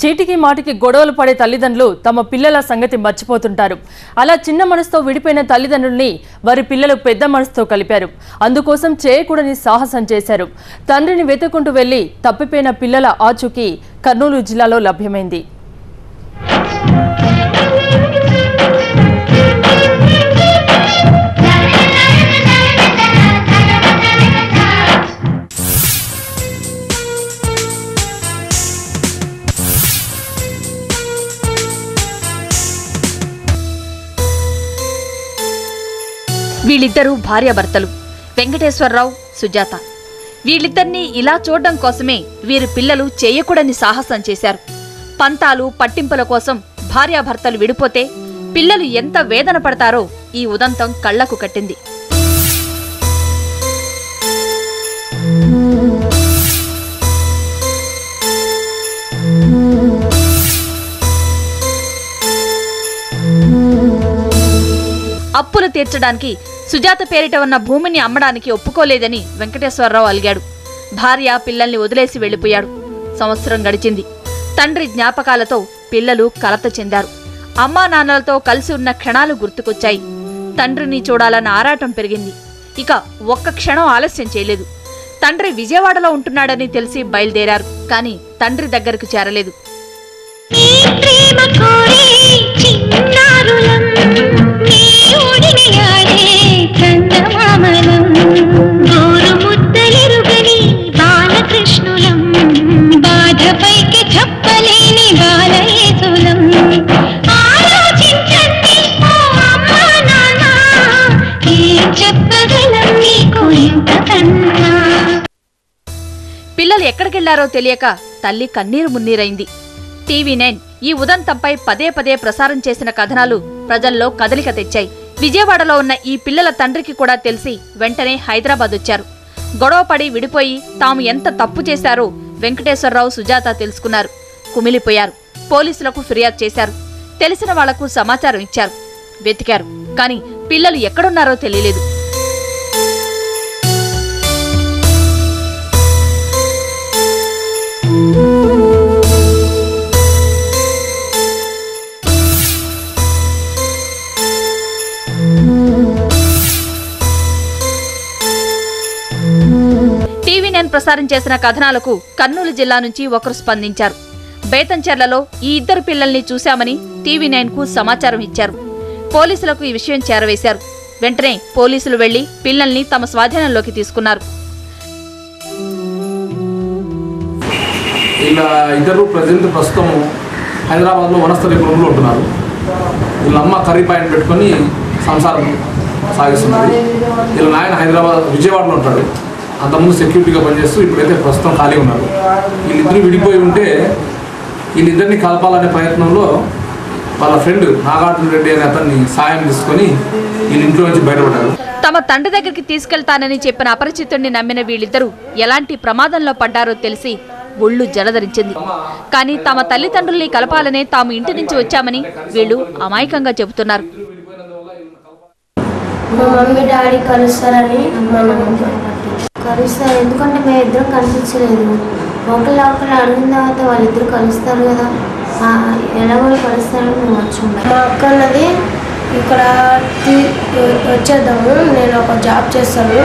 చీటికి మాటికి గొడవలు పడే తల్లిదండ్రులు తమ పిల్లల సంగతి మర్చిపోతుంటారు. అలా చిన్న మనసుతో విడిపోయిన తల్లిదండ్రుల్ని వారి పిల్లలు పెద్ద మనసుతో కలిపారు. అందుకోసం చేయకూడని సాహసం చేశారు. తండ్రిని వెతుక్కుంటూ వెళ్లి తప్పిపోయిన పిల్లల ఆచూకీ కర్నూలు జిల్లాలో లభ్యమైంది. వీళ్ళిద్దరూ భార్యాభర్తలు వెంకటేశ్వరరావు, సుజాత. వీళ్ళిద్దరినీ ఇలా చూడడం కోసమే వీరి పిల్లలు చేయకూడని సాహసం చేశారు. పంతాలు పట్టింపుల కోసం భార్యాభర్తలు విడిపోతే పిల్లలు ఎంత వేదన పడతారో ఈ ఉదంతం కళ్లకు కట్టింది. అప్పులు తీర్చడానికి సుజాత పేరిట ఉన్న భూమిని అమ్మడానికి ఒప్పుకోలేదని వెంకటేశ్వరరావు అలిగాడు. భార్య పిల్లల్ని వదిలేసి వెళ్లిపోయాడు. సంవత్సరం గడిచింది. తండ్రి జ్ఞాపకాలతో పిల్లలు కలత చెందారు. అమ్మా నాన్నలతో కలిసి ఉన్న క్షణాలు గుర్తుకొచ్చాయి. తండ్రిని చూడాలన్న ఆరాటం పెరిగింది. ఇక ఒక్క క్షణం ఆలస్యం చేయలేదు. తండ్రి విజయవాడలో ఉంటున్నాడని తెలిసి బయలుదేరారు. కాని తండ్రి దగ్గరకు చేరలేదు. పిల్లలు ఎక్కడికెళ్లారో తెలియక తల్లి కన్నీరు మున్నీరైంది. టీవీ9 ఈ ఉదంతంపై పదే పదే ప్రసారం చేసిన కథనాలు ప్రజల్లో కదలిక తెచ్చాయి. విజయవాడలో ఉన్న ఈ పిల్లల తండ్రికి కూడా తెలిసి వెంటనే హైదరాబాద్ వచ్చారు. గొడవపడి విడిపోయి తాము ఎంత తప్పు చేశారో వెంకటేశ్వరరావు, సుజాత తెలుసుకున్నారు. కుమిలిపోయారు. పోలీసులకు ఫిర్యాదు చేశారు. తెలిసిన వాళ్లకు సమాచారం ఇచ్చారు. వెతికారు. కాని పిల్లలు ఎక్కడున్నారో తెలియలేదు. టీవీ9 ప్రసారం చేసిన కథనాలకు కర్నూలు జిల్లా నుంచి ఒకరు స్పందించారు. బేతంచెర్లలో ఈ ఇద్దరు పిల్లల్ని చూశామని టీవీ9కు సమాచారం ఇచ్చారు. పోలీసులకు ఈ విషయం చేరవేశారు. వెంటనే పోలీసులు వెళ్లి పిల్లల్ని తమ స్వాధీనంలోకి తీసుకున్నారు. ఇలా ఇద్దరు ప్రస్తుతం హైదరాబాద్లో వనస్థలీపురంలో ఉంటున్నారు. వీళ్ళ అమ్మ కర్రీ పాయింట్ పెట్టుకొని సంసారం సాగిస్తున్నది. వీళ్ళ నాయన విజయవాడలో ఉంటాడు. అంతకుముందు సెక్యూరిటీగా పనిచేస్తూ ఇప్పుడైతే ప్రస్తుతం ఖాళీ ఉన్నారు. వీళ్ళిద్దరూ విడిపోయి ఉంటే వీళ్ళిద్దరిని కలపాలనే ప్రయత్నంలో వాళ్ళ ఫ్రెండ్ నాగార్జున రెడ్డి అనే అతన్ని సాయం తీసుకొని వీళ్ళ ఇంట్లో నుంచి బయటపడ్డారు. తమ తండ్రి దగ్గరికి తీసుకెళ్తానని చెప్పిన అపరిచితుడిని నమ్మిన వీళ్ళిద్దరూ ఎలాంటి ప్రమాదంలో పడ్డారో తెలిసి ఒళ్ళు జలధరించింది. కానీ తమ తల్లిదండ్రుల్ని కలపాలనే తాము ఇంటి నుంచి వచ్చామని వీళ్ళు అమాయకంగా చెబుతున్నారు. మా మమ్మీ డాడీ కలుస్తారని కలుస్తారు. ఎందుకంటే మేము ఇద్దరం కనిపించలేదు. ఒకళ్ళు అడిగిన తర్వాత వాళ్ళిద్దరు కలుస్తారు కదా, ఎలా వాళ్ళు కలుస్తారని మేము వచ్చాము. మా అక్క అన్నది ఇక్కడ వచ్చేద్దాము, నేను ఒక జాబ్ చేస్తాను,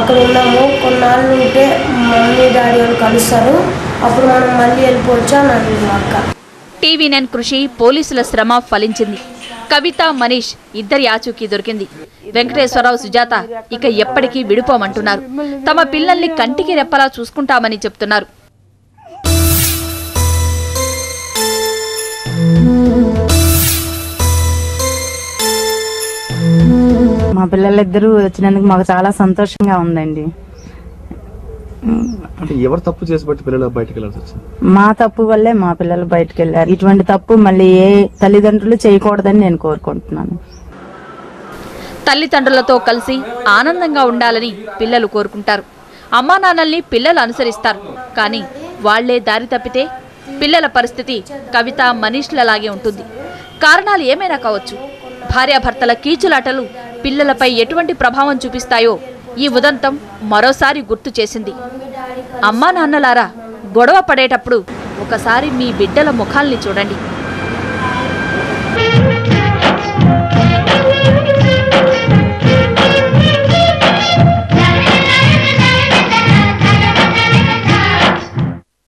అక్కడ ఉన్నాము, కొన్నాళ్ళు ఉంటే మమ్మీ డాడీ వాళ్ళు కలుస్తారు, అప్పుడు మనం మళ్ళీ వెళ్ళిపోవచ్చు అని అడిగింది మా అక్క. టీవీ9 కృషి, పోలీసుల శ్రమ ఫలించింది. కవిత, మనీష్ ఇద్దరి ఆచూకీ దొరికింది. వెంకటేశ్వరరావు, సుజాత ఇక ఎప్పటికీ విడిపోమంటున్నారు. తమ పిల్లల్ని కంటికి రెప్పలా చూసుకుంటామని చెప్తున్నారు. మా పిల్లలిద్దరూ వచ్చినందుకు మాకు చాలా సంతోషంగా ఉందండి. ఎవరు తప్పు చేసి బట్టి పిల్లలు బయటకు వెళ్ళాల్సి వచ్చింది? మా తప్పు వల్లే మా పిల్లలు బయటకు వెళ్ళారు. ఇటువంటి తప్పు మళ్ళీ ఏ తల్లిదండ్రులు చేయకూడదని నేను కోరుకుంటున్నాను. తల్లిదండ్రులతో కలిసి ఆనందంగా ఉండాలని పిల్లలు కోరుకుంటారు. అమ్మా నాన్నల్ని పిల్లలు అనుసరిస్తారు. కానీ వాళ్లే దారి తప్పితే పిల్లల పరిస్థితి కవిత, మనీష్లలాగే ఉంటుంది. కారణాలు ఏమైనా కావచ్చు. భార్యాభర్తల కీచులాటలు పిల్లలపై ఎటువంటి ప్రభావం చూపిస్తాయో ఈ ఉదంతం మరోసారి గుర్తు చేసింది. అమ్మా నాన్నలారా, గొడవ పడేటప్పుడు ఒకసారి మీ బిడ్డల ముఖాల్ని చూడండి.